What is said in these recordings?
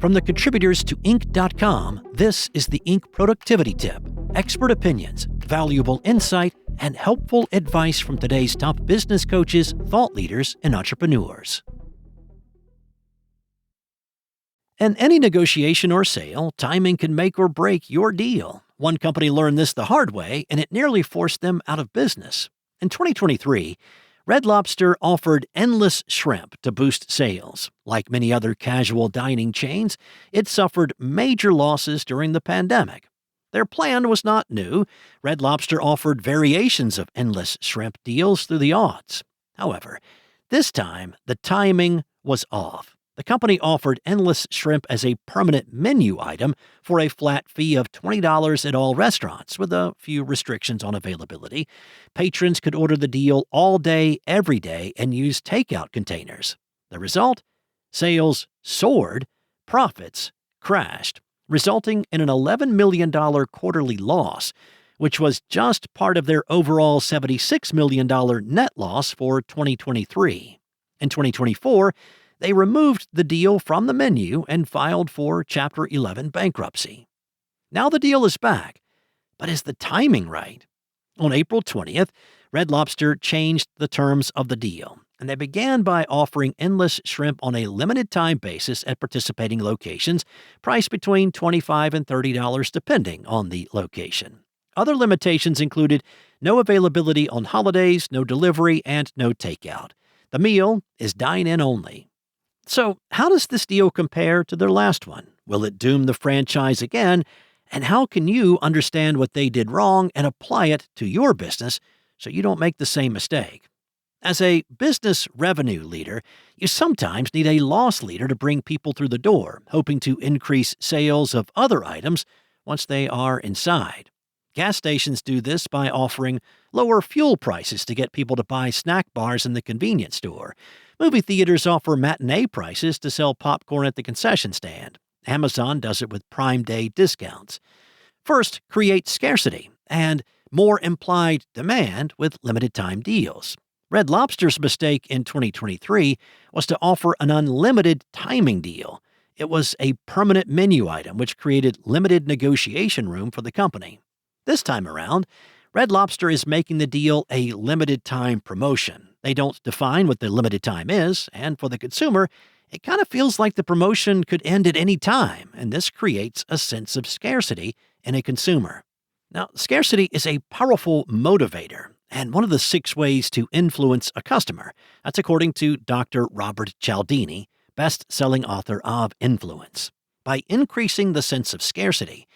From the contributors to Inc.com, this is the Inc. Productivity Tip. Expert opinions, valuable insight, and helpful advice from today's top business coaches, thought leaders, and entrepreneurs. In any negotiation or sale, timing can make or break your deal. One company learned this the hard way, and it nearly forced them out of business. In 2023, Red Lobster offered endless shrimp to boost sales. Like many other casual dining chains, it suffered major losses during the pandemic. Their plan was not new. Red Lobster offered variations of endless shrimp deals through the aughts. However, this time, the timing was off. The company offered endless shrimp as a permanent menu item for a flat fee of $20 at all restaurants, with a few restrictions on availability. Patrons could order the deal all day, every day, and use takeout containers. The result? Sales soared, profits crashed, resulting in an $11 million quarterly loss, which was just part of their overall $76 million net loss for 2023. In 2024, they removed the deal from the menu and filed for Chapter 11 bankruptcy. Now the deal is back, but is the timing right? On April 20th, Red Lobster changed the terms of the deal, and they began by offering endless shrimp on a limited-time basis at participating locations, priced between $25 and $30 depending on the location. Other limitations included no availability on holidays, no delivery, and no takeout. The meal is dine-in only. So, how does this deal compare to their last one? Will it doom the franchise again? And how can you understand what they did wrong and apply it to your business so you don't make the same mistake? As a business revenue leader, you sometimes need a loss leader to bring people through the door, hoping to increase sales of other items once they are inside. Gas stations do this by offering lower fuel prices to get people to buy snack bars in the convenience store. Movie theaters offer matinee prices to sell popcorn at the concession stand. Amazon does it with Prime Day discounts. First, create scarcity and more implied demand with limited-time deals. Red Lobster's mistake in 2023 was to offer an unlimited timing deal. It was a permanent menu item which created limited negotiation room for the company. This time around, Red Lobster is making the deal a limited-time promotion. They don't define what the limited time is, and for the consumer, it kind of feels like the promotion could end at any time, and this creates a sense of scarcity in a consumer. Now, scarcity is a powerful motivator, and one of the 6 ways to influence a customer. That's according to Dr. Robert Cialdini, best-selling author of Influence. By increasing the sense of scarcity,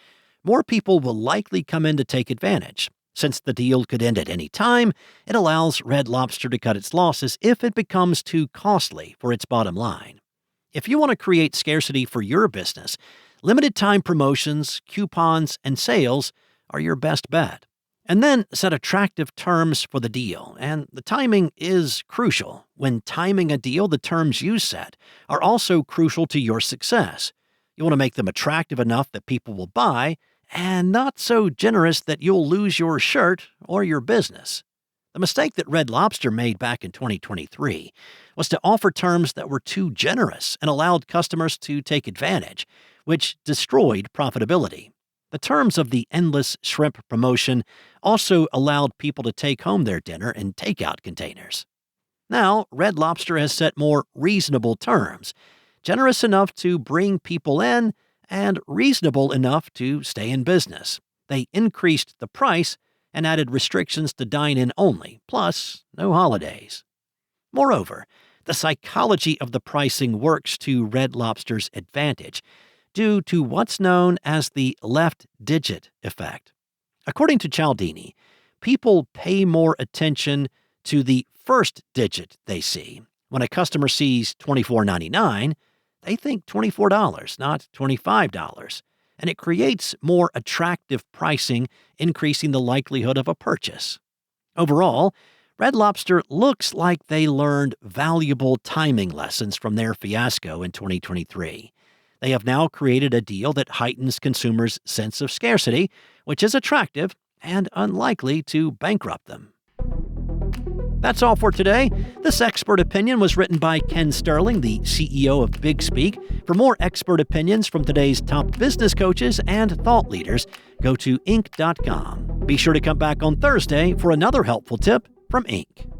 more people will likely come in to take advantage. Since the deal could end at any time, it allows Red Lobster to cut its losses if it becomes too costly for its bottom line. If you want to create scarcity for your business, limited-time promotions, coupons, and sales are your best bet. And then set attractive terms for the deal, and the timing is crucial. When timing a deal, the terms you set are also crucial to your success. You want to make them attractive enough that people will buy, and not so generous that you'll lose your shirt or your business. The mistake that Red Lobster made back in 2023 was to offer terms that were too generous and allowed customers to take advantage, which destroyed profitability. The terms of the endless shrimp promotion also allowed people to take home their dinner in takeout containers. Now, Red Lobster has set more reasonable terms, generous enough to bring people in and reasonable enough to stay in business. They increased the price and added restrictions to dine-in only, plus no holidays. Moreover, the psychology of the pricing works to Red Lobster's advantage due to what's known as the left digit effect. According to Cialdini, people pay more attention to the first digit they see. When a customer sees $24.99, they think $24, not $25, and it creates more attractive pricing, increasing the likelihood of a purchase. Overall, Red Lobster looks like they learned valuable timing lessons from their fiasco in 2023. They have now created a deal that heightens consumers' sense of scarcity, which is attractive and unlikely to bankrupt them. That's all for today. This expert opinion was written by Ken Sterling, the CEO of Big Speak. For more expert opinions from today's top business coaches and thought leaders, go to Inc.com. Be sure to come back on Thursday for another helpful tip from Inc.